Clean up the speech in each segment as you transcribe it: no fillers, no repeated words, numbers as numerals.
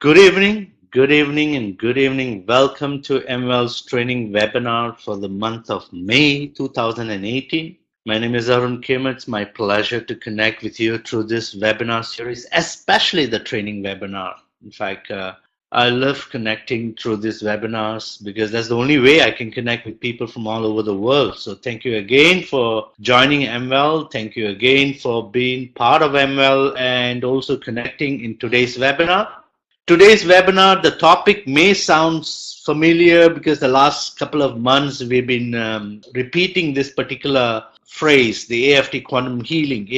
Good evening, good evening, and good evening. Welcome to AMwell's training webinar for the month of May 2018. My name is Arun Kim. It's my pleasure to connect with you through this webinar series, especially the training webinar. In fact, I love connecting through these webinars because that's the only way I can connect with people from all over the world. So thank you again for joining AMwell. Thank you again for being part of AMwell and also connecting in today's webinar. Today's webinar, the topic may sound familiar because the last couple of months we've been repeating this particular phrase, the AFT Quantum Healing,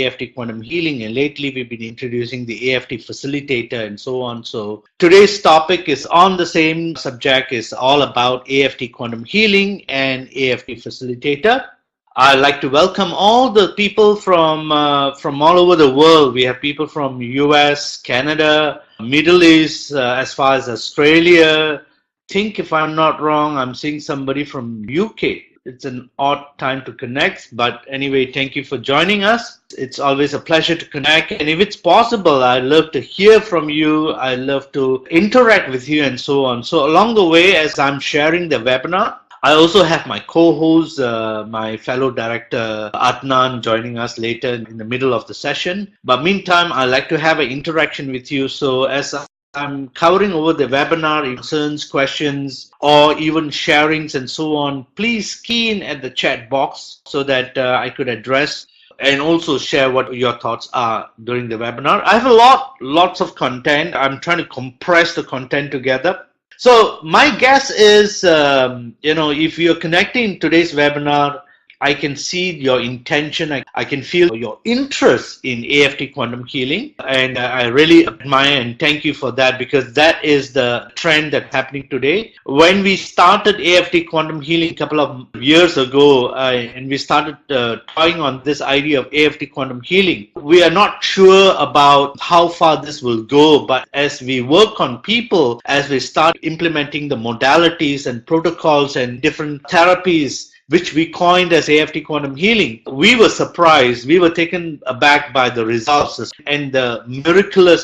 and lately we've been introducing the AFT Facilitator and so on. So today's topic is on the same subject, is all about AFT Quantum Healing and AFT Facilitator. I'd like to welcome all the people from all over the world. We have people from US, Canada, Middle East, as far as Australia. I think if I'm not wrong, I'm seeing somebody from UK. It's an odd time to connect, but anyway, thank you for joining us. It's always a pleasure to connect, and if it's possible, I'd love to hear from you. I love to interact with you and so on. So along the way, as I'm sharing the webinar, I also have my co-host, my fellow director, Adnan, joining us later in the middle of the session. But meantime, I like to have an interaction with you. So as I'm covering over the webinar, concerns, questions, or even sharings and so on, please key in at the chat box so that I could address and also share what your thoughts are during the webinar. I have lots of content. I'm trying to compress the content together. So my guess is, if you're connecting today's webinar, I can see your intention. I can feel your interest in AFT Quantum Healing. And I really admire and thank you for that, because that is the trend that's happening today. When we started AFT Quantum Healing a couple of years ago, and we started toying on this idea of AFT Quantum Healing, we are not sure about how far this will go. But as we work on people, as we start implementing the modalities and protocols and different therapies, which we coined as AFT Quantum Healing, we were surprised. We were taken aback by the results and the miraculous,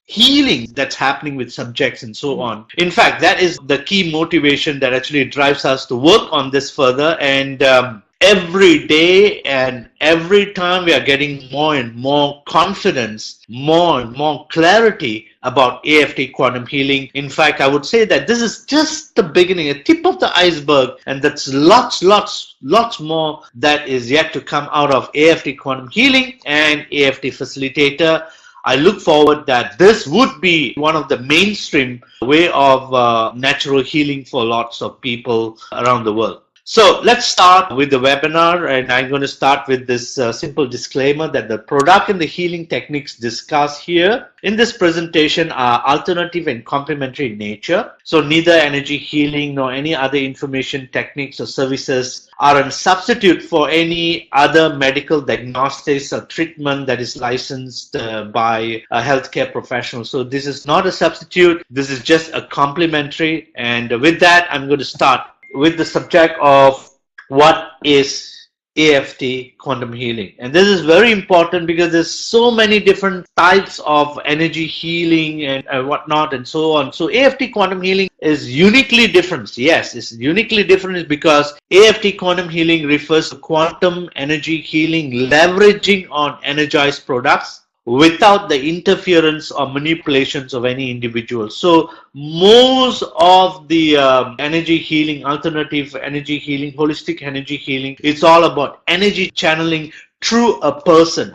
healing that's happening with subjects and so on. In fact, that is the key motivation that actually drives us to work on this further. And every day and every time we are getting more and more confidence, more and more clarity about AFT Quantum Healing. In fact, I would say that this is just the beginning, a tip of the iceberg, and that's lots more that is yet to come out of AFT Quantum Healing and AFT Facilitator. I look forward that this would be one of the mainstream way of natural healing for lots of people around the world. So let's start with the webinar, and I'm going to start with this simple disclaimer that the product and the healing techniques discussed here in this presentation are alternative and complementary in nature. So neither energy healing nor any other information techniques or services are a substitute for any other medical diagnostics or treatment that is licensed by a healthcare professional. So this is not a substitute. This is just a complementary. And with that, I'm going to start with the subject of what is AFT Quantum Healing. And this is very important because there's so many different types of energy healing and whatnot and so on. So AFT Quantum Healing is uniquely different. Yes, it's uniquely different because AFT Quantum Healing refers to quantum energy healing leveraging on energized products without the interference or manipulations of any individual. So most of the energy healing, alternative energy healing, holistic energy healing, it's all about energy channeling through a person.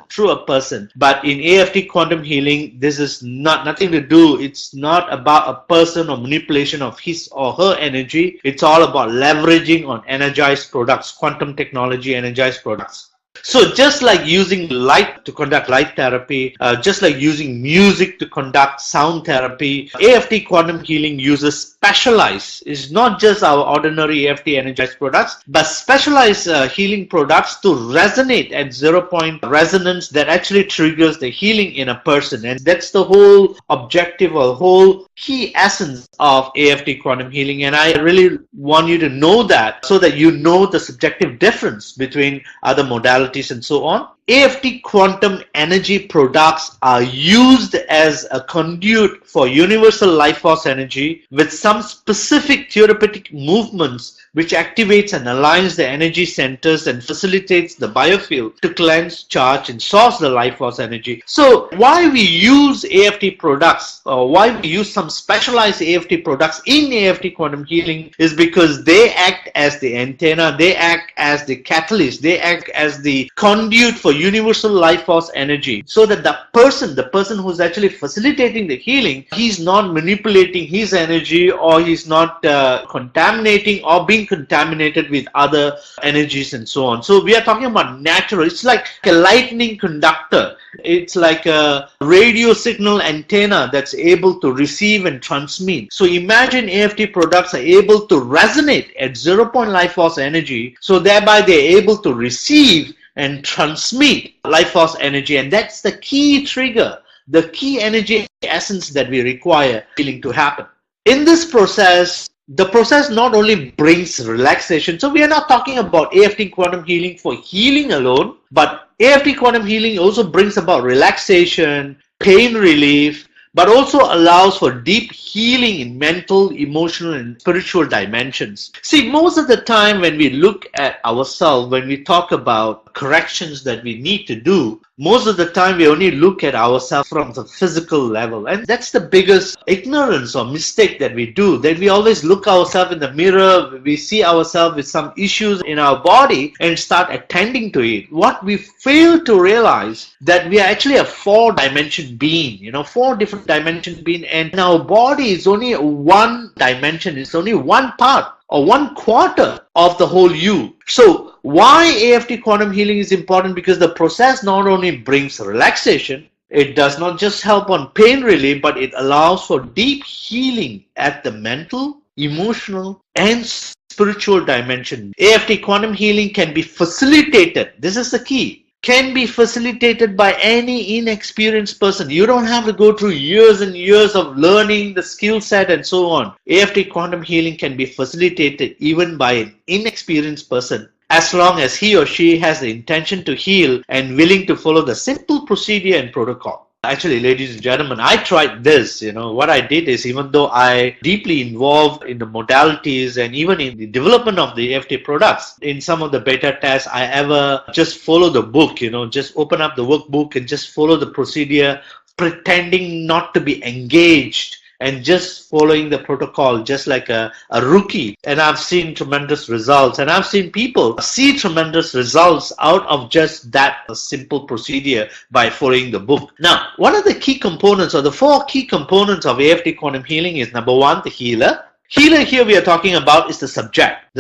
But in AFT Quantum Healing, this is nothing to do. It's not about a person or manipulation of his or her energy. It's all about leveraging on energized products, quantum technology, energized products. So just like using light to conduct light therapy, just like using music to conduct sound therapy, AFT Quantum Healing uses specialized, it's not just our ordinary AFT energized products, but specialized healing products to resonate at 0 point resonance that actually triggers the healing in a person. And that's the whole objective or whole key essence of AFT Quantum Healing. And I really want you to know that so that you know the subjective difference between other modalities and so on. AFT Quantum Energy products are used as a conduit for universal life force energy with some specific therapeutic movements which activates and aligns the energy centers and facilitates the biofield to cleanse, charge, and source the life force energy. So why we use AFT products, or why we use some specialized AFT products in AFT Quantum Healing, is because they act as the antenna, they act as the catalyst, they act as the conduit for universal life force energy, so that the person who's actually facilitating the healing, he's not manipulating his energy, or he's not contaminating or being contaminated with other energies and so on. So we are talking about natural. It's like a lightning conductor. It's like a radio signal antenna that's able to receive and transmit. So imagine AFT products are able to resonate at 0 point life force energy, so thereby they're able to receive and transmit life force energy, and that's the key trigger, the key energy essence that we require healing to happen. In this process, the process not only brings relaxation, so we are not talking about AFT Quantum Healing for healing alone, but AFT Quantum Healing also brings about relaxation, pain relief, but also allows for deep healing in mental, emotional, and spiritual dimensions. See, most of the time when we look at ourselves, when we talk about corrections that we need to do, most of the time we only look at ourselves from the physical level. And that's the biggest ignorance or mistake that we do, that we always look ourselves in the mirror, we see ourselves with some issues in our body and start attending to it. What we fail to realize, that we are actually a 4-dimension being, 4 different dimension being, and our body is only one dimension, it's only one part or 1/4 of the whole you. So why AFT Quantum Healing is important? Because the process not only brings relaxation, it does not just help on pain relief, but it allows for deep healing at the mental, emotional, and spiritual dimension. AFT Quantum Healing can be facilitated. This is the key. Can be facilitated by any inexperienced person. You don't have to go through years and years of learning the skill set and so on. AFT Quantum Healing can be facilitated even by an inexperienced person, as long as he or she has the intention to heal and willing to follow the simple procedure and protocol. Actually, ladies and gentlemen, I tried this. What I did is, even though I deeply involved in the modalities and even in the development of the AFT products, in some of the beta tests, I ever just follow the book, just open up the workbook and just follow the procedure, pretending not to be engaged and just following the protocol just like a rookie. And I've seen tremendous results, and I've seen people see tremendous results out of just that simple procedure by following the book. Now, one of the key components, or the 4 key components of AFT Quantum Healing is, number 1, the healer. Healer here we are talking about is the subject,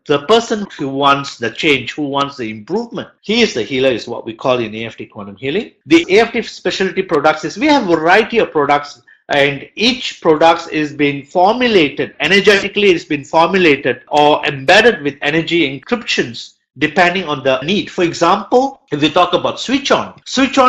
the person who wants the change, who wants the improvement. He is the healer, is what we call in AFT Quantum Healing. The AFT specialty products is, we have a variety of products, and each product is being formulated energetically, it's been formulated or embedded with energy encryptions depending on the need. For example, if we talk about switch on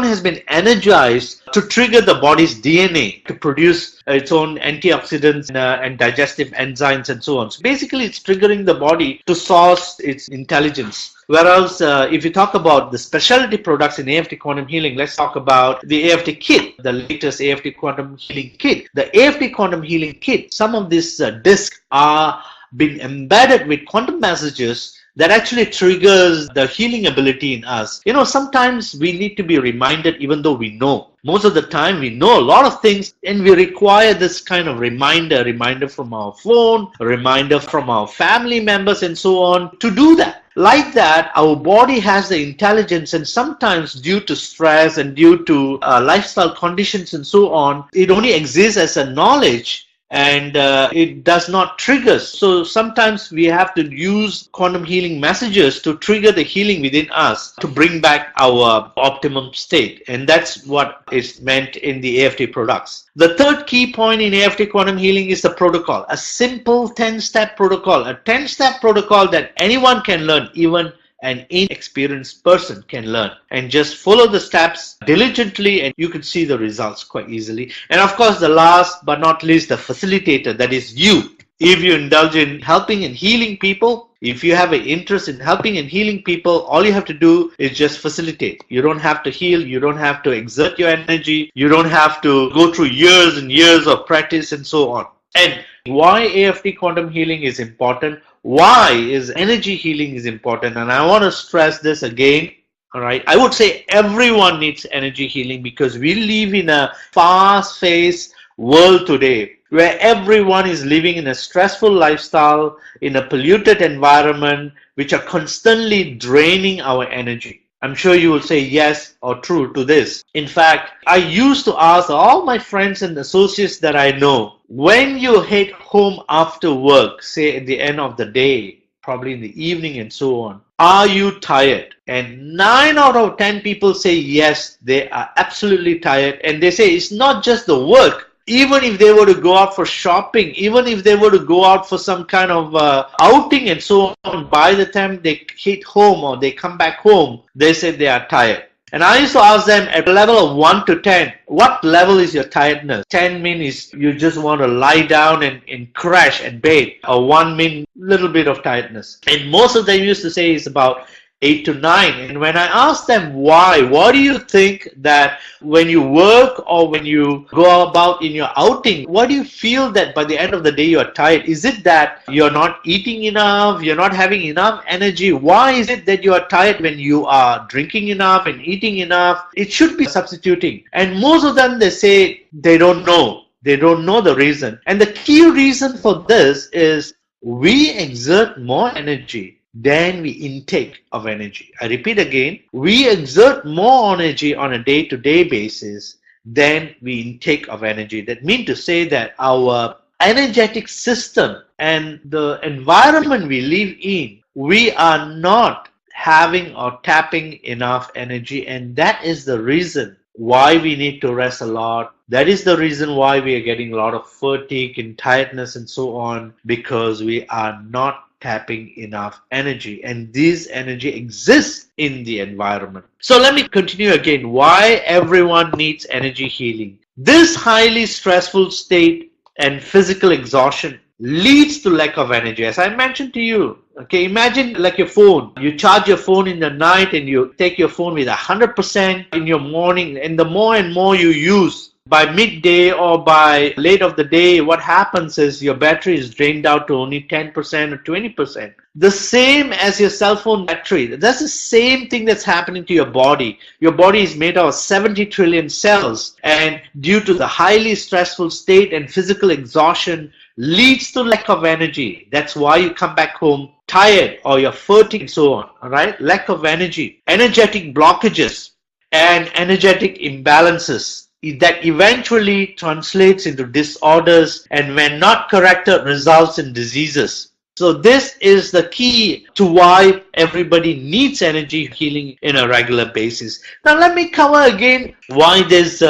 has been energized to trigger the body's DNA to produce its own antioxidants and digestive enzymes and so on. So basically, it's triggering the body to source its intelligence. Whereas if you talk about the specialty products in AFT Quantum Healing, let's talk about the AFT kit, the latest AFT Quantum Healing kit. The AFT Quantum Healing kit, some of these discs are being embedded with quantum messages that actually triggers the healing ability in us. Sometimes we need to be reminded, even though we know. Most of the time we know a lot of things, and we require this kind of reminder from our phone, a reminder from our family members and so on to do that. Like that, our body has the intelligence, and sometimes due to stress and due to lifestyle conditions and so on, it only exists as a knowledge, and it does not trigger. So sometimes we have to use quantum healing messages to trigger the healing within us to bring back our optimum state. And that's what is meant in the AFT products. The third key point in AFT Quantum Healing is the protocol, a simple 10-step protocol, a 10-step protocol that anyone can learn, even an inexperienced person can learn, and just follow the steps diligently and you can see the results quite easily. And of course, the last but not least, the facilitator, that is you. If you indulge in helping and healing people, if you have an interest in helping and healing people, all you have to do is just facilitate. You don't have to heal. You don't have to exert your energy. You don't have to go through years and years of practice and so on. And why AFT quantum healing is important? Why is energy healing is important? And I want to stress this again. All right. I would say everyone needs energy healing because we live in a fast-paced world today where everyone is living in a stressful lifestyle, in a polluted environment, which are constantly draining our energy. I'm sure you will say yes or true to this. In fact, I used to ask all my friends and associates that I know, when you head home after work, say at the end of the day, probably in the evening and so on, are you tired? And 9 out of 10 people say yes, they are absolutely tired. And they say it's not just the work. Even if they were to go out for shopping, even if they were to go out for some kind of outing and so on, by the time they hit home or they come back home, they say they are tired. And I used to ask them at a level of 1 to 10, what level is your tiredness? 10 means you just want to lie down and crash at bed, or 1 means little bit of tiredness. And most of them used to say it's about 8 to 9. And when I asked them why, what do you think that when you work or when you go about in your outing, what do you feel that by the end of the day you are tired? Is it that you're not eating enough, you're not having enough energy? Why is it that you are tired when you are drinking enough and eating enough? It should be substituting. And most of them, they say they don't know. They don't know the reason. And the key reason for this is we exert more energy than we intake of energy. I repeat again, we exert more energy on a day-to-day basis than we intake of energy. That means to say that our energetic system and the environment we live in, we are not having or tapping enough energy, and that is the reason why we need to rest a lot. That is the reason why we are getting a lot of fatigue and tiredness and so on, because we are not tapping enough energy, and this energy exists in the environment. So let me continue again. Why everyone needs energy healing. This highly stressful state and physical exhaustion leads to lack of energy. As I mentioned to you, okay, imagine like your phone. You charge your phone in the night and you take your phone with 100% in your morning, and the more and more you use, by midday or by late of the day, what happens is your battery is drained out to only 10% or 20%. The same as your cell phone battery. That's the same thing that's happening to your body. Your body is made of 70 trillion cells, and due to the highly stressful state and physical exhaustion leads to lack of energy. That's why you come back home tired or you're fatigued and so on. All right? Lack of energy, energetic blockages, and energetic imbalances that eventually translates into disorders, and when not corrected results in diseases. So this is the key to why everybody needs energy healing in a regular basis. Now let me cover again why there's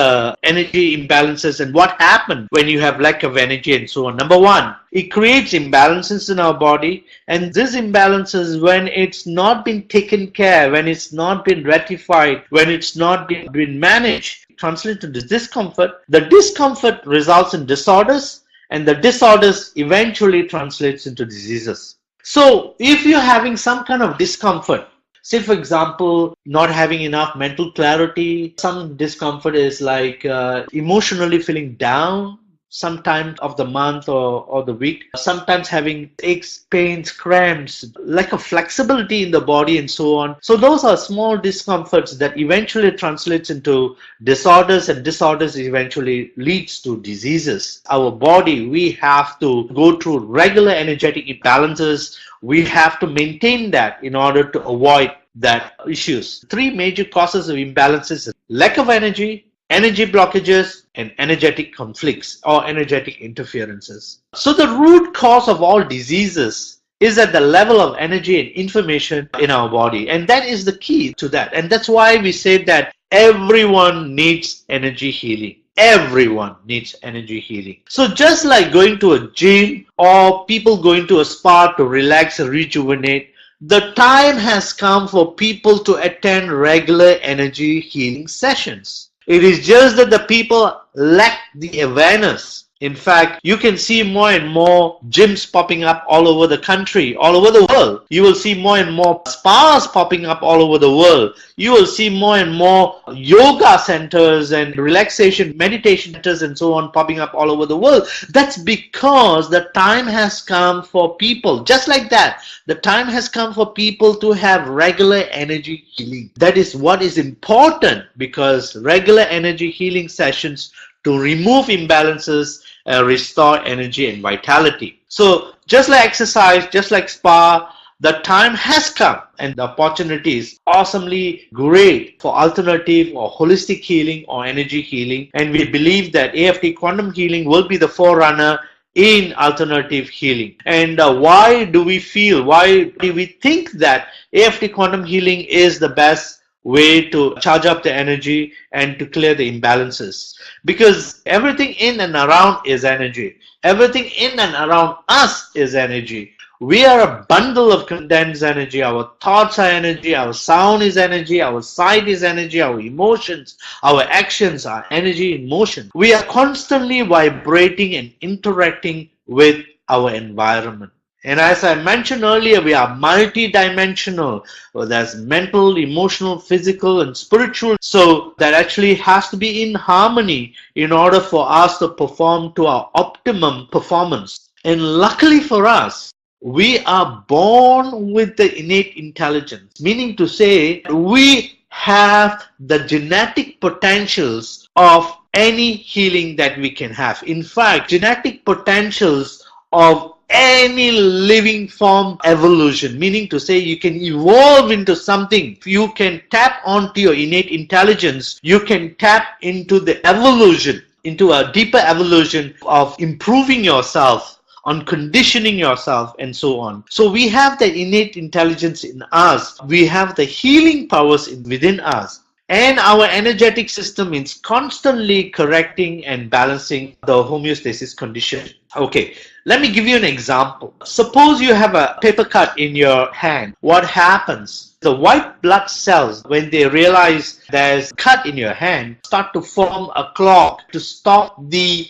energy imbalances and what happens when you have lack of energy and so on. Number one, it creates imbalances in our body, and this imbalances, when it's not been taken care, when it's not been rectified, when it's not been managed, translates into discomfort. The discomfort results in disorders, and the disorders eventually translates into diseases. So if you're having some kind of discomfort, say for example, not having enough mental clarity, some discomfort is like emotionally feeling down sometimes of the month or the week, sometimes having aches, pains, cramps, lack of flexibility in the body and so on. So those are small discomforts that eventually translates into disorders, and disorders eventually leads to diseases. Our body, we have to go through regular energetic imbalances. We have to maintain that in order to avoid that issues. Three major causes of imbalances: lack of energy, energy blockages, and energetic conflicts or energetic interferences. So the root cause of all diseases is at the level of energy and information in our body, and that is the key to that. And that's why we say that everyone needs energy healing. Everyone needs energy healing. So just like going to a gym or people going to a spa to relax and rejuvenate, the time has come for people to attend regular energy healing sessions. It is just that the people lack the awareness In fact, you can see more and more gyms popping up all over the country, all over the world. You will see more and more spas popping up all over the world. You will see more and more yoga centers and relaxation meditation centers and so on popping up all over the world. That's because the time has come for people, just like that. The time has come for people to have regular energy healing. That is what is important, because regular energy healing sessions to remove imbalances, restore energy and vitality. So just like exercise, just like spa, the time has come and the opportunity is awesomely great for alternative or holistic healing or energy healing. And we believe that AFT Quantum Healing will be the forerunner in alternative healing. And why do we think that AFT Quantum Healing is the best way to charge up the energy and to clear the imbalances? Because everything in and around is energy. Everything in and around us is energy. We are a bundle of condensed energy. Our thoughts are energy, our sound is energy, our sight is energy, our emotions, our actions are energy in motion. We are constantly vibrating and interacting with our environment. And as I mentioned earlier, we are multi-dimensional. Well, there's mental, emotional, physical, and spiritual. So that actually has to be in harmony in order for us to perform to our optimum performance. And luckily for us, we are born with the innate intelligence, meaning to say we have the genetic potentials of any healing that we can have. In fact, genetic potentials of any living form evolution, meaning to say you can evolve into something. You can tap onto your innate intelligence. You can tap into the evolution, into a deeper evolution of improving yourself, on conditioning yourself, and so on. So we have the innate intelligence in us. We have the healing powers within us. And our energetic system is constantly correcting and balancing the homeostasis condition. Okay, let me give you an example. Suppose you have a paper cut in your hand. What happens? The white blood cells, when they realize there's a cut in your hand, start to form a clog to stop the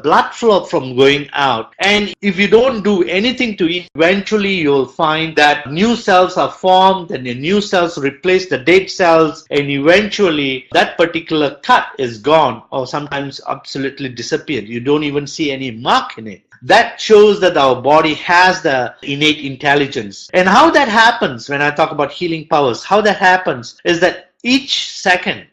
blood flow from going out. And if you don't do anything to it, eventually you'll find that new cells are formed and the new cells replace the dead cells, and eventually that particular cut is gone or sometimes absolutely disappeared. You don't even see any mark in it. That shows that our body has the innate intelligence. And how that happens, when I talk about healing powers, how that happens is that each second,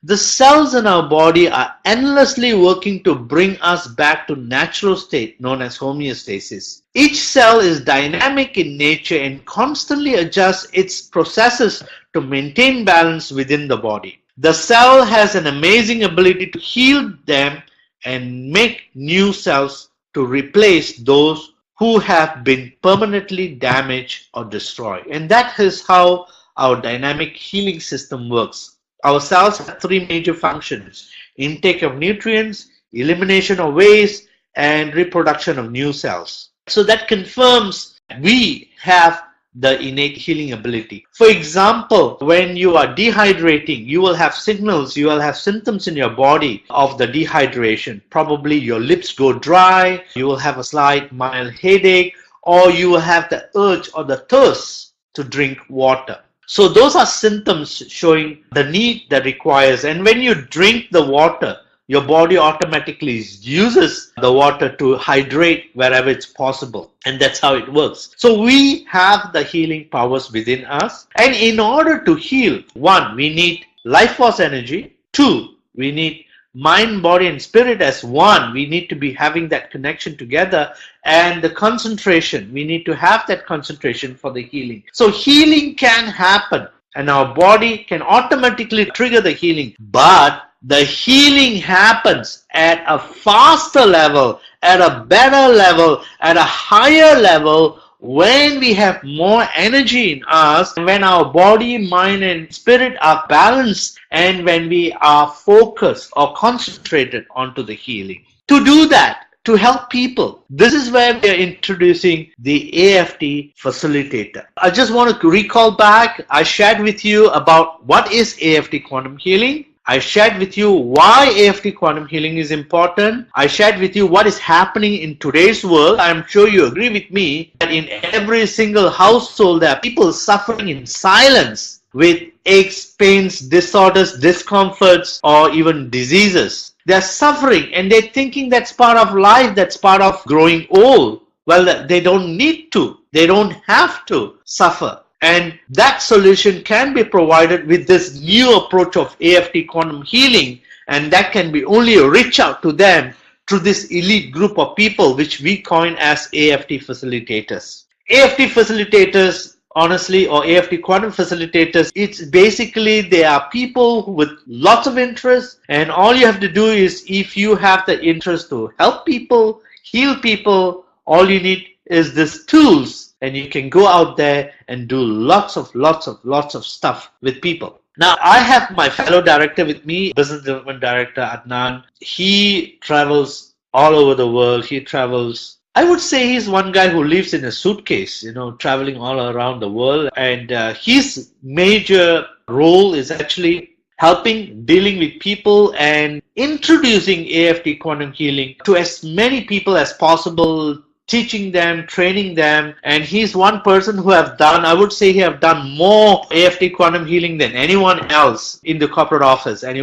the cells in our body are endlessly working to bring us back to natural state known as homeostasis. Each cell is dynamic in nature and constantly adjusts its processes to maintain balance within the body. The cell has an amazing ability to heal them and make new cells to replace those who have been permanently damaged or destroyed. And that is how our dynamic healing system works. Our cells have three major functions: intake of nutrients, elimination of waste, and reproduction of new cells. So that confirms we have the innate healing ability. For example, when you are dehydrating, you will have signals, you will have symptoms in your body of the dehydration. Probably your lips go dry, you will have a slight mild headache, or you will have the urge or the thirst to drink water. So those are symptoms showing the need that requires. And when you drink the water, your body automatically uses the water to hydrate wherever it's possible. And that's how it works. So we have the healing powers within us. And in order to heal, one, we need life force energy. Two, we need mind, body, and spirit as one. We need to be having that connection together. And the concentration, we need to have that concentration for the healing. So healing can happen and our body can automatically trigger the healing. But the healing happens at a faster level, at a better level, at a higher level when we have more energy in us, when our body, mind, and spirit are balanced, and when we are focused or concentrated onto the healing. To do that, to help people, this is where we are introducing the AFT Facilitator. I just want to recall back, I shared with you about what is AFT Quantum Healing. I shared with you why AFT quantum healing is important. I shared with you what is happening in today's world. I'm sure you agree with me that in every single household there are people suffering in silence with aches, pains, disorders, discomforts, or even diseases. They're suffering and they're thinking that's part of life, that's part of growing old. Well, they don't need to. They don't have to suffer. And that solution can be provided with this new approach of AFT quantum healing, and that can be only reach out to them through this elite group of people which we coin as AFT facilitators. AFT facilitators, honestly, or AFT quantum facilitators, it's basically they are people with lots of interest, and all you have to do is, if you have the interest to help people, heal people, all you need is these tools, and you can go out there and do lots of stuff with people. Now, I have my fellow director with me, Business Development Director Adnan. He travels all over the world. He travels, I would say he's one guy who lives in a suitcase, traveling all around the world. And his major role is actually helping, dealing with people and introducing AFT quantum healing to as many people as possible, teaching them, training them. And he's one person who I would say he have done more AFT quantum healing than anyone else in the corporate office, And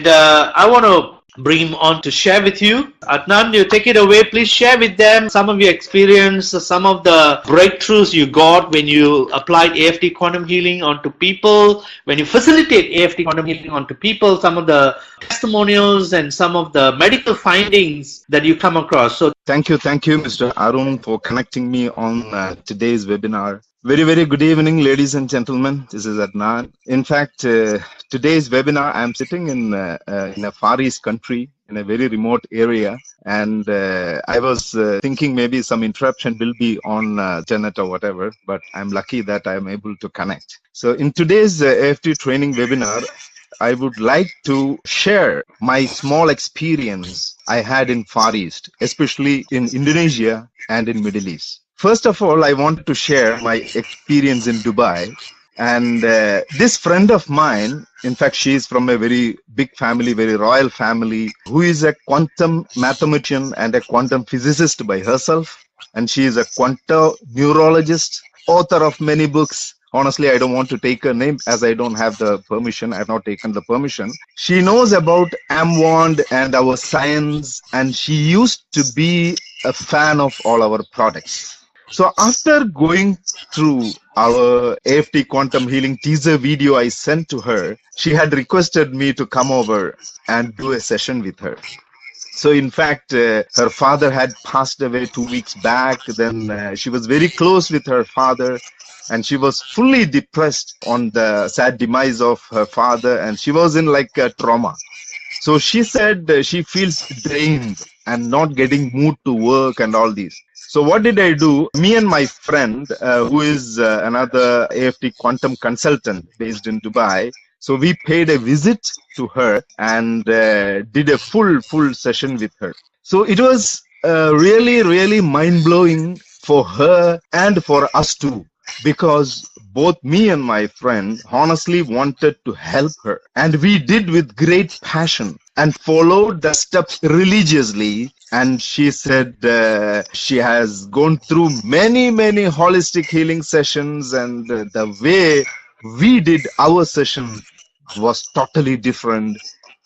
I want to bring him on to share with you. Adnan, you take it away. Please share with them some of your experience, some of the breakthroughs you got when you applied AFT quantum healing onto people, when you facilitate AFT quantum healing onto people, some of the testimonials and some of the medical findings that you come across. So Thank you, Mr. Arun, for connecting me on today's webinar. Very, very good evening, ladies and gentlemen. This is Adnan. In fact, today's webinar, I'm sitting in a Far East country, in a very remote area, and I was thinking maybe some interruption will be on internet or whatever, but I'm lucky that I'm able to connect. So in today's AFT training webinar, I would like to share my small experience I had in Far East, especially in Indonesia and in Middle East. First of all, I want to share my experience in Dubai. And this friend of mine, in fact, she is from a very big family, very royal family, who is a quantum mathematician and a quantum physicist by herself. And she is a quantum neurologist, author of many books. Honestly, I don't want to take her name as I don't have the permission. I have not taken the permission. She knows about AMwell and our science, and she used to be a fan of all our products. So after going through our AFT Quantum Healing teaser video I sent to her, she had requested me to come over and do a session with her. So in fact, her father had passed away 2 weeks back. Then she was very close with her father, and she was fully depressed on the sad demise of her father, and she was in like a trauma. So she said she feels drained and not getting mood to work and all these. So what did I do? Me and my friend, who is another AFT quantum consultant based in Dubai, so we paid a visit to her and did a full session with her. So it was really mind-blowing for her and for us too, because both me and my friend honestly wanted to help her, and we did with great passion and followed the steps religiously. And she said she has gone through many holistic healing sessions, and the way we did our session was totally different,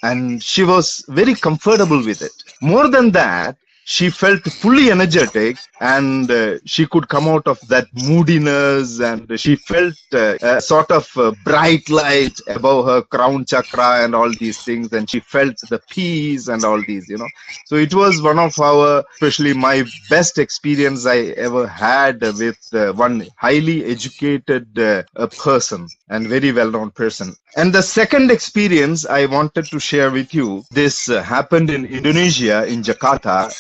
and she was very comfortable with it. More than that, she felt fully energetic, and she could come out of that moodiness, and she felt a sort of bright light above her crown chakra and all these things, and she felt the peace and all these, So it was one of our, especially my best experience I ever had with one highly educated person and very well-known person. And the second experience I wanted to share with you, this happened in Indonesia, in Jakarta.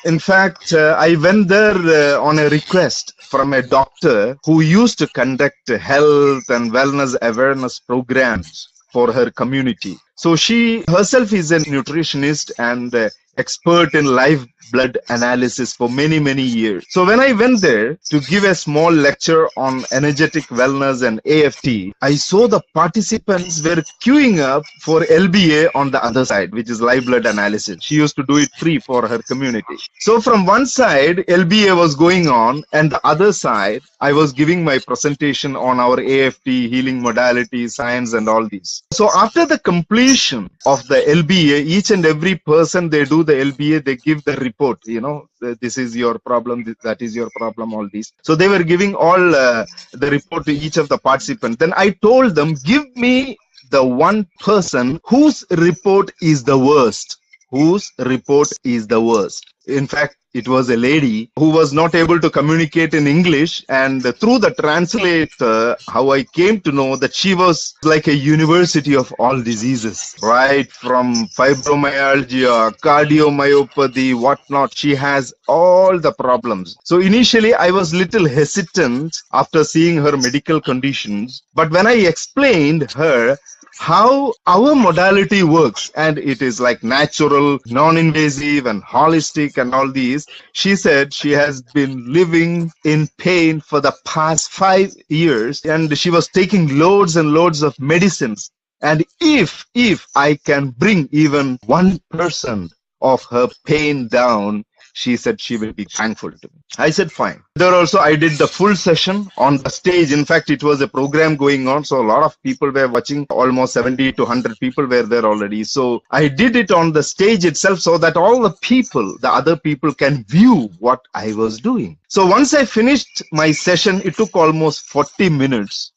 In fact, I went there on a request from a doctor who used to conduct health and wellness awareness programs for her community. So she herself is a nutritionist and expert in live blood analysis for many, many years. So when I went there to give a small lecture on energetic wellness and AFT, I saw the participants were queuing up for LBA on the other side, which is live blood analysis. She used to do it free for her community. So from one side, LBA was going on, and the other side, I was giving my presentation on our AFT, healing modality, science, and all these. So after the completion of the LBA, each and every person they do the LBA, they give the report, this is your problem, that is your problem, all these. So they were giving all the report to each of the participants. Then I told them, give me the one person whose report is the worst. Whose report is the worst. In fact, it was a lady who was not able to communicate in English, and through the translator, how I came to know that she was like a university of all diseases, right? From fibromyalgia, cardiomyopathy, whatnot. She has all the problems. So initially, I was little hesitant after seeing her medical conditions, but when I explained her how our modality works, and it is like natural, non-invasive and holistic and all these, she said she has been living in pain for the past 5 years, and she was taking loads and loads of medicines. And if I can bring even 1% of her pain down, she said she will be thankful to me. I said, fine. There also, I did the full session on the stage. In fact, it was a program going on, so a lot of people were watching. Almost 70 to 100 people were there already. So I did it on the stage itself so that all the people, the other people, can view what I was doing. So once I finished my session, it took almost 40 minutes.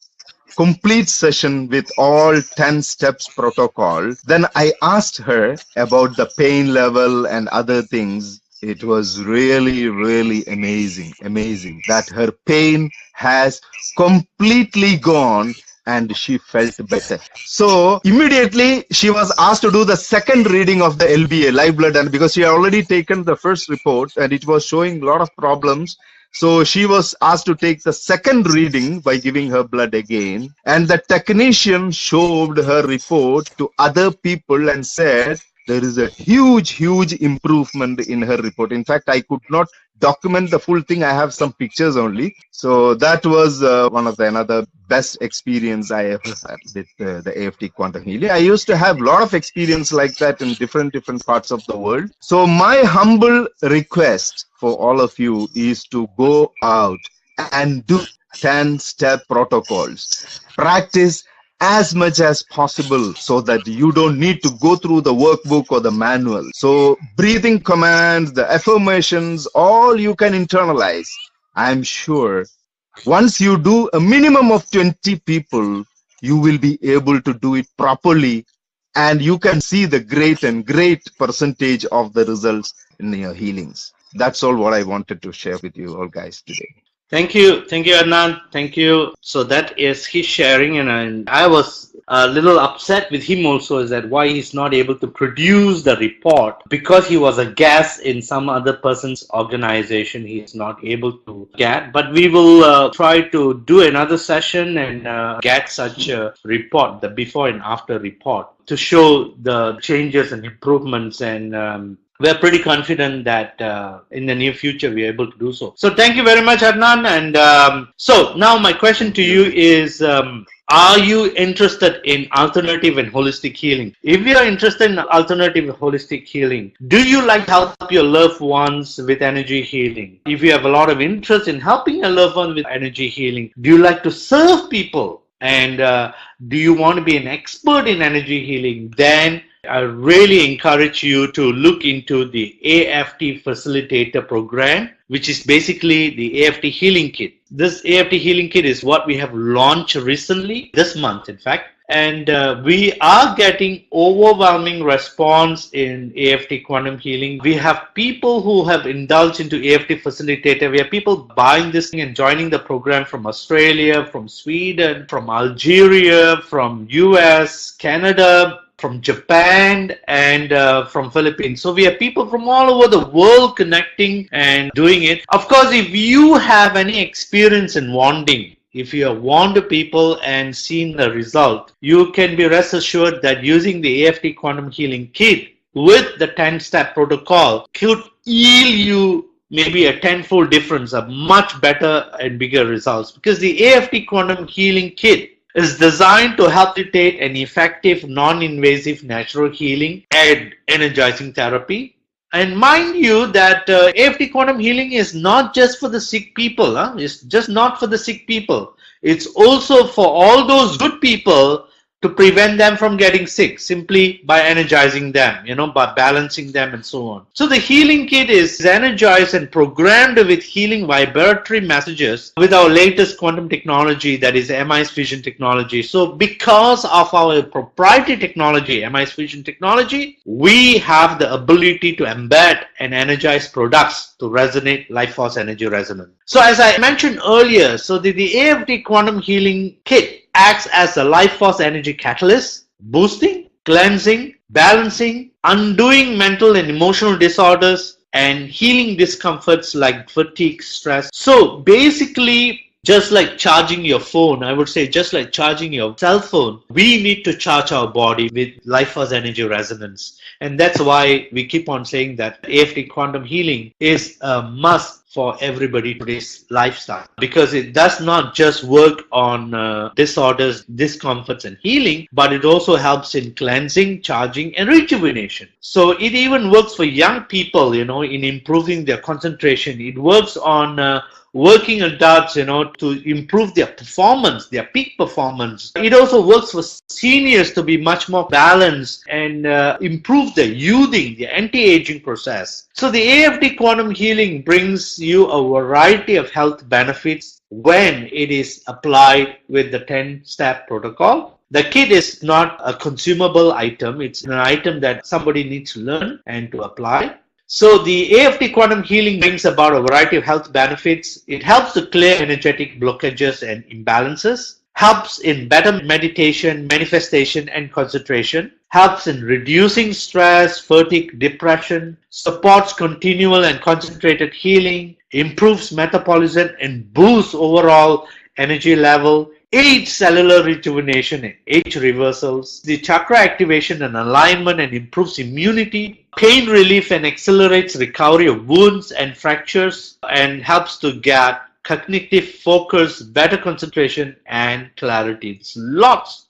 Complete session with all 10 steps protocol. Then I asked her about the pain level and other things. It was really, really amazing that her pain has completely gone and she felt better. So immediately she was asked to do the second reading of the LBA, live blood, and because she had already taken the first report and it was showing a lot of problems. So she was asked to take the second reading by giving her blood again. And the technician showed her report to other people and said, there is a huge improvement in her report. In fact, I could not document the full thing. I have some pictures only. So that was one of the another best experience I ever had with the AFT Quantum Healing. I used to have a lot of experience like that in different parts of the world. So my humble request for all of you is to go out and do 10-step protocols. Practice as much as possible so that you don't need to go through the workbook or the manual. So breathing commands, the affirmations, all you can internalize. I'm sure once you do a minimum of 20 people, you will be able to do it properly, and you can see the great percentage of the results in your healings. That's all what I wanted to share with you all guys today. Thank you, Adnan. Thank you. So that is his sharing, and I was a little upset with him also, is that why he's not able to produce the report because he was a guest in some other person's organization. He is not able to get, but we will try to do another session and get such a report, the before and after report, to show the changes and improvements, and we're pretty confident that in the near future we are able to do so. So thank you very much, Adnan. And so now my question to you is, are you interested in alternative and holistic healing? If you are interested in alternative and holistic healing, do you like to help your loved ones with energy healing? If you have a lot of interest in helping your loved one with energy healing, do you like to serve people? And do you want to be an expert in energy healing? Then I really encourage you to look into the AFT Facilitator program, which is basically the AFT Healing Kit. This AFT Healing Kit is what we have launched recently, this month in fact, and we are getting overwhelming response in AFT Quantum Healing. We have people who have indulged into AFT Facilitator. We have people buying this thing and joining the program from Australia, from Sweden, from Algeria, from US, Canada, from Japan, and from Philippines. So we have people from all over the world connecting and doing it. Of course, if you have any experience in wanting if you have warned people and seen the result, you can be rest assured that using the AFT Quantum Healing Kit with the 10-step protocol could yield you maybe a tenfold difference, a much better and bigger results. Because the AFT Quantum Healing Kit is designed to help facilitate an effective, non-invasive natural healing and energizing therapy. And mind you that AFT Quantum Healing is not just for the sick people. It's just not for the sick people. It's also for all those good people to prevent them from getting sick simply by energizing them, by balancing them and so on. So the healing kit is energized and programmed with healing vibratory messages with our latest quantum technology, that is MI's fusion technology. So because of our proprietary technology, MI's fusion technology, we have the ability to embed and energize products to resonate life force energy resonance. So as I mentioned earlier, so the AFT Quantum Healing Kit acts as a life force energy catalyst, boosting, cleansing, balancing, undoing mental and emotional disorders, and healing discomforts like fatigue, stress. So basically, just like charging your phone, I would say just like charging your cell phone, we need to charge our body with life force energy resonance. And that's why we keep on saying that AFT Quantum Healing is a must for everybody today's lifestyle, because it does not just work on disorders, discomforts and healing, but it also helps in cleansing, charging and rejuvenation. So it even works for young people, in improving their concentration. It works on working adults, to improve their performance, their peak performance. It also works for seniors to be much more balanced and improve their youthing, the anti-aging process. So the AFT Quantum Healing brings you a variety of health benefits when it is applied with the 10-step protocol. The kit is not a consumable item. It's an item that somebody needs to learn and to apply. So the AFT Quantum Healing brings about a variety of health benefits. It helps to clear energetic blockages and imbalances, helps in better meditation, manifestation and concentration, helps in reducing stress, fatigue, depression, supports continual and concentrated healing, improves metabolism and boosts overall energy level, aids cellular rejuvenation and age reversals, the chakra activation and alignment and improves immunity, pain relief and accelerates recovery of wounds and fractures, and helps to get cognitive focus, better concentration and clarity. It's lots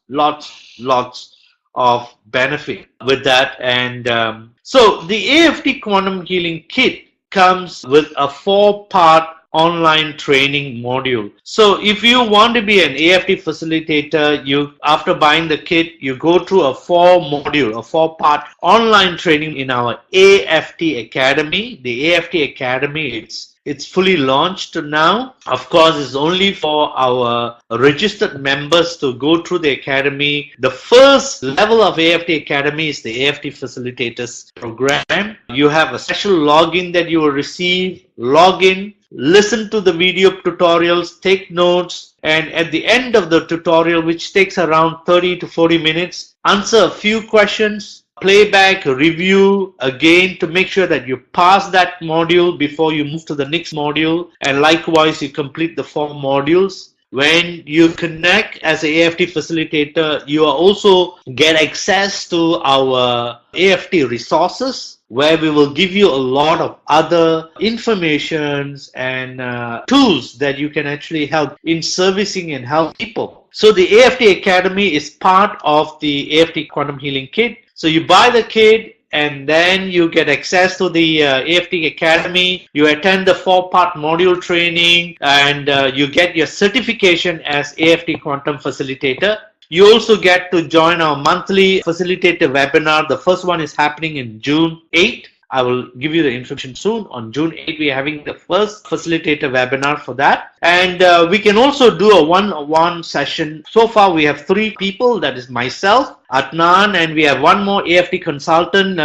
of benefit with that. And so the AFT Quantum Healing Kit comes with a 4-part online training module. So if you want to be an AFT facilitator, after buying the kit, you go through a 4-part online training in our AFT Academy. The AFT Academy, it's fully launched now. Of course, it's only for our registered members to go through the academy. The first level of AFT Academy is the AFT Facilitators program. You have a special login that you will receive. Log in, listen to the video tutorials, take notes, and at the end of the tutorial, which takes around 30 to 40 minutes, answer a few questions, playback, review again to make sure that you pass that module before you move to the next module, and likewise you complete the 4 modules. When you connect as an AFT facilitator, you also get access to our AFT resources, where we will give you a lot of other informations and tools that you can actually help in servicing and help people. So the AFT Academy is part of the AFT Quantum Healing Kit. So you buy the kit and then you get access to the AFT Academy. You attend the 4-part module training and you get your certification as AFT Quantum Facilitator. You also get to join our monthly facilitator webinar. The first one is happening in June 8th. I will give you the information soon. On June 8th, we are having the first facilitator webinar for that. And we can also do a one-on-one session. So far, we have 3 people. That is myself, Adnan, and we have one more AFT consultant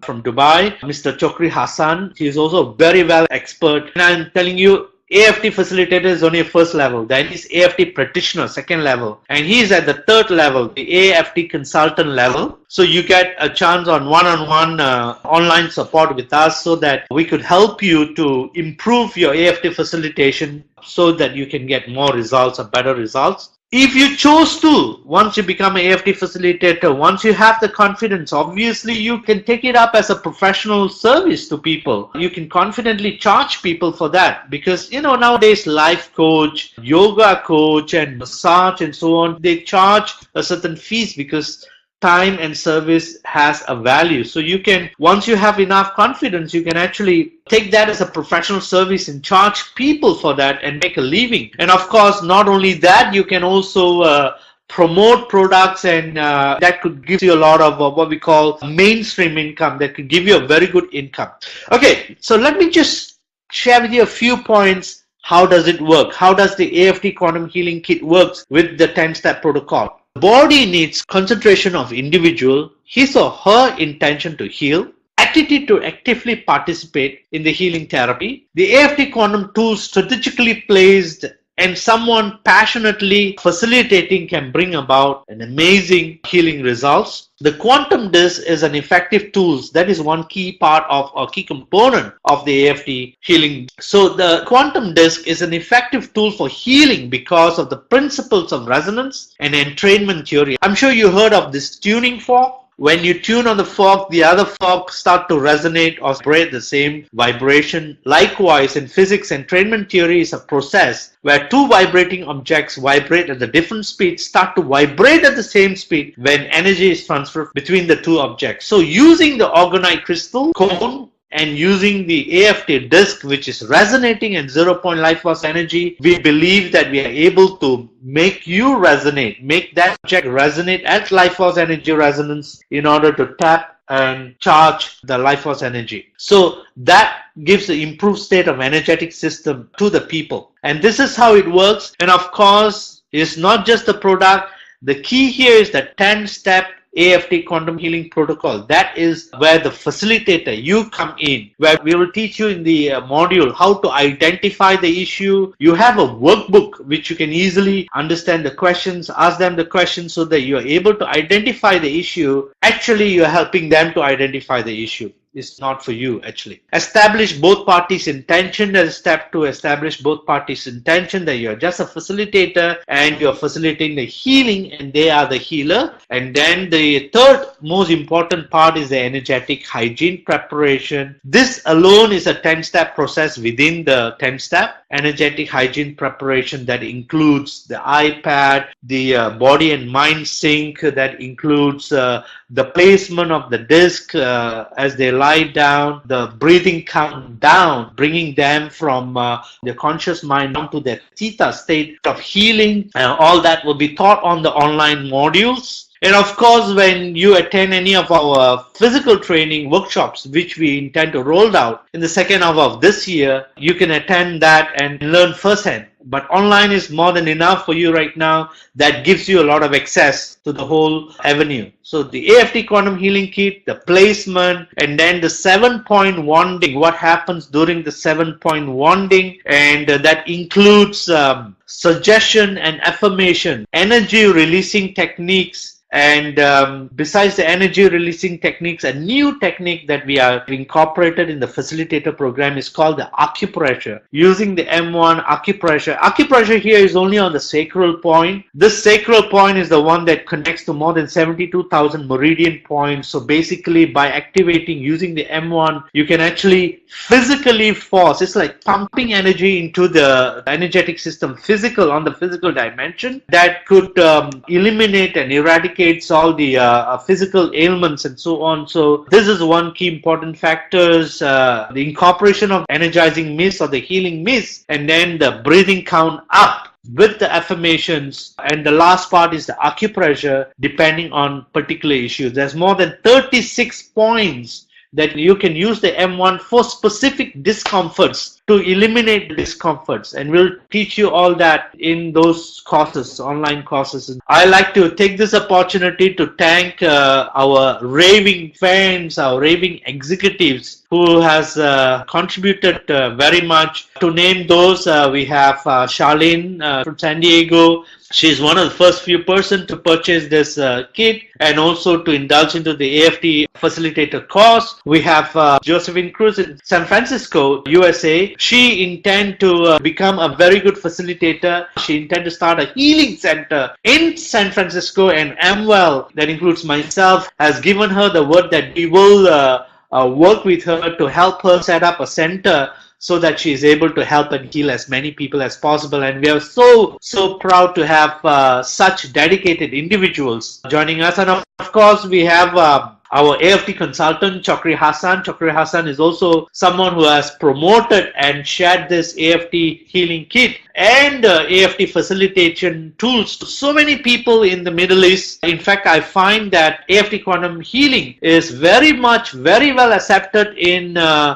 from Dubai, Mr. Chokri Hassan. He is also very well expert. And I'm telling you, AFT facilitator is only a first level. Then he's AFT practitioner, second level. And he's at the third level, the AFT consultant level. So you get a chance on one-on-one online support with us so that we could help you to improve your AFT facilitation so that you can get more results or better results. If you chose to, once you become an AFT facilitator, once you have the confidence, obviously you can take it up as a professional service to people. You can confidently charge people for that because, nowadays life coach, yoga coach and massage and so on, they charge a certain fees because time and service has a value. So you can, once you have enough confidence, you can actually take that as a professional service and charge people for that and make a living. And of course, not only that, you can also promote products and that could give you a lot of what we call mainstream income that could give you a very good income. Okay, so let me just share with you a few points. How does it work? How does the AFT Quantum Healing Kit works with the 10-step protocol? Body needs concentration of individual, his or her intention to heal, attitude to actively participate in the healing therapy. The AFT Quantum tool strategically placed and someone passionately facilitating can bring about an amazing healing results. The quantum disc is an effective tool. That is one key part of or key component of the AFT healing. So the quantum disc is an effective tool for healing because of the principles of resonance and entrainment theory. I'm sure you heard of this tuning fork. When you tune on the fork, the other fork start to resonate or vibrate the same vibration. Likewise, in physics, entrainment theory is a process where two vibrating objects vibrate at a different speed, start to vibrate at the same speed when energy is transferred between the two objects. So using the orgonite crystal cone and using the AFT disc, which is resonating at 0-point life force energy, we believe that we are able to make you resonate, make that object resonate at life force energy resonance in order to tap and charge the life force energy. So that gives the improved state of energetic system to the people. And this is how it works. And of course, it's not just the product. The key here is the 10-step AFT Quantum Healing Protocol. That is where the facilitator, you come in, where we will teach you in the module how to identify the issue. You have a workbook which you can easily understand the questions, ask them the questions so that you are able to identify the issue. Actually, you are helping them to identify the issue. It's not for you actually. Establish both parties' intention. That is step 2. Establish both parties' intention that you're just a facilitator and you're facilitating the healing and they are the healer. And then the third most important part is the energetic hygiene preparation. This alone is a 10-step process within the 10-step energetic hygiene preparation that includes the iPad, the body and mind sync, that includes the placement of the disc as they lie down, the breathing count down, bringing them from the conscious mind down to their theta state of healing. All that will be taught on the online modules. And of course, when you attend any of our physical training workshops, which we intend to roll out in the second half of this year, you can attend that and learn firsthand. But online is more than enough for you right now. That gives you a lot of access to the whole avenue. So the AFT Quantum Healing Kit, the placement, and then the 7-point wanding, what happens during the 7-point wanding, and that includes suggestion and affirmation, energy releasing techniques. And besides the energy releasing techniques, a new technique that we are incorporated in the facilitator program is called the acupressure. Using the M1 acupressure. Acupressure here is only on the sacral point. This sacral point is the one that connects to more than 72,000 meridian points. So basically by activating using the M1, you can actually physically force. It's like pumping energy into the energetic system, physical on the physical dimension that could eliminate and eradicate all the physical ailments and so on. So this is one key important factors, the incorporation of energizing mist or the healing mist, and then the breathing count up with the affirmations, and the last part is the acupressure depending on particular issues. There's more than 36 points that you can use the M1 for specific discomforts to eliminate the discomforts, and we'll teach you all that in those courses, online courses. I like to take this opportunity to thank our raving fans, our raving executives who has contributed very much. To name those, we have Charlene from San Diego. She's one of the first few persons to purchase this kit and also to indulge into the AFT Facilitator course. We have Josephine Cruz in San Francisco, USA. She intends to become a very good facilitator. She intends to start a healing center in San Francisco, and AMwell, that includes myself, has given her the word that we will work with her to help her set up a center so that she is able to help and heal as many people as possible. And we are so proud to have such dedicated individuals joining us. And of course, we have our AFT consultant, Chokri Hassan. Chokri Hassan is also someone who has promoted and shared this AFT healing kit and AFT facilitation tools to so many people in the Middle East. In fact, I find that AFT quantum healing is very well accepted in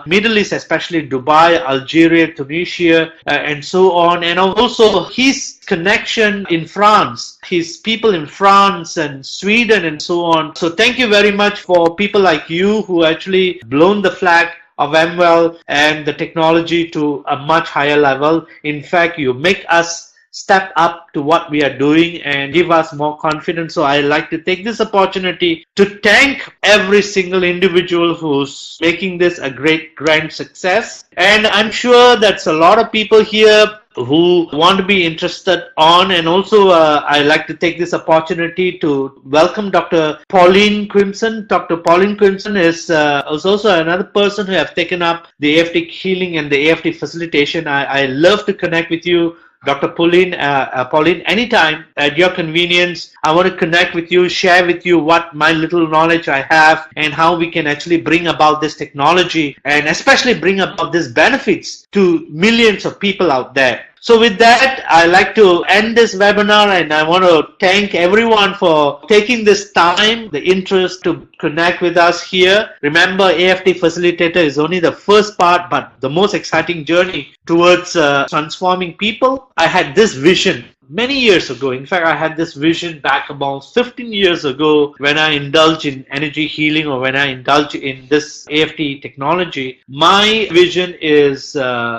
Middle East, especially Dubai, Algeria, Tunisia, and so on. And also his connection in France, his people in France and Sweden and so on. So thank you very much for people like you who actually blown the flag of AMwell and the technology to a much higher level. In fact, you make us step up to what we are doing and give us more confidence. So I like to take this opportunity to thank every single individual who's making this a great grand success. And I'm sure that's a lot of people here who want to be interested on, and also I like to take this opportunity to welcome Dr. Pauline Crimson. Dr. Pauline Crimson is also another person who have taken up the AFT healing and the AFT facilitation. I love to connect with you, Dr. Pauline, anytime at your convenience. I want to connect with you, share with you what my little knowledge I have and how we can actually bring about this technology and especially bring about these benefits to millions of people out there. So with that, I like to end this webinar, and I want to thank everyone for taking this time, the interest to connect with us here. Remember, AFT Facilitator is only the first part, but the most exciting journey towards transforming people. I had this vision many years ago. In fact, I had this vision back about 15 years ago when I indulged in energy healing, or when I indulged in this AFT technology. My vision is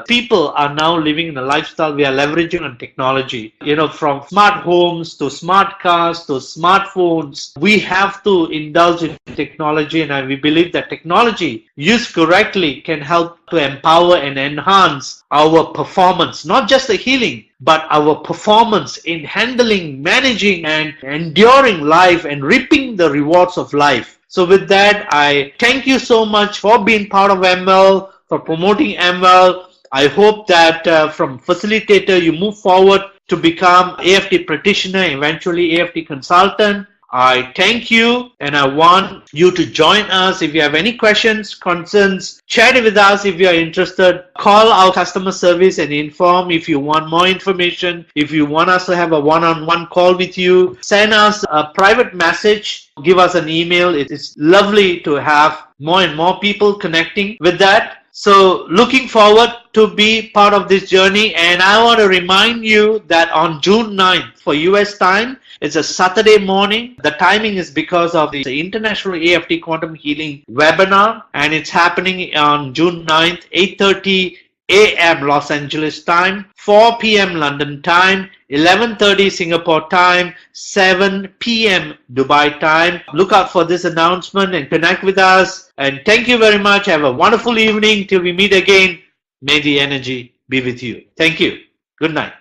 people are now living in a lifestyle we are leveraging on technology. You know, from smart homes to smart cars to smartphones, we have to indulge in technology, and we believe that technology used correctly can help to empower and enhance our performance, not just the healing, but our performance in handling, managing, and enduring life and reaping the rewards of life. So with that, I thank you so much for being part of AMwell, for promoting AMwell. I hope that from facilitator you move forward to become AFT practitioner, eventually AFT consultant. I thank you, and I want you to join us. If you have any questions, concerns, share it with us. If you are interested, call our customer service and inform if you want more information. If you want us to have a one-on-one call with you, send us a private message, give us an email. It is lovely to have more and more people connecting with that. So looking forward to be part of this journey, and I want to remind you that on June 9th for US time, it's a Saturday morning. The timing is because of the International AFT Quantum Healing webinar, and it's happening on June 9th, 8:30 a.m. Los Angeles time, 4 p.m. London time, 11:30 Singapore time, 7 p.m. Dubai time. Look out for this announcement and connect with us. And thank you very much. Have a wonderful evening till we meet again. May the energy be with you. Thank you. Good night.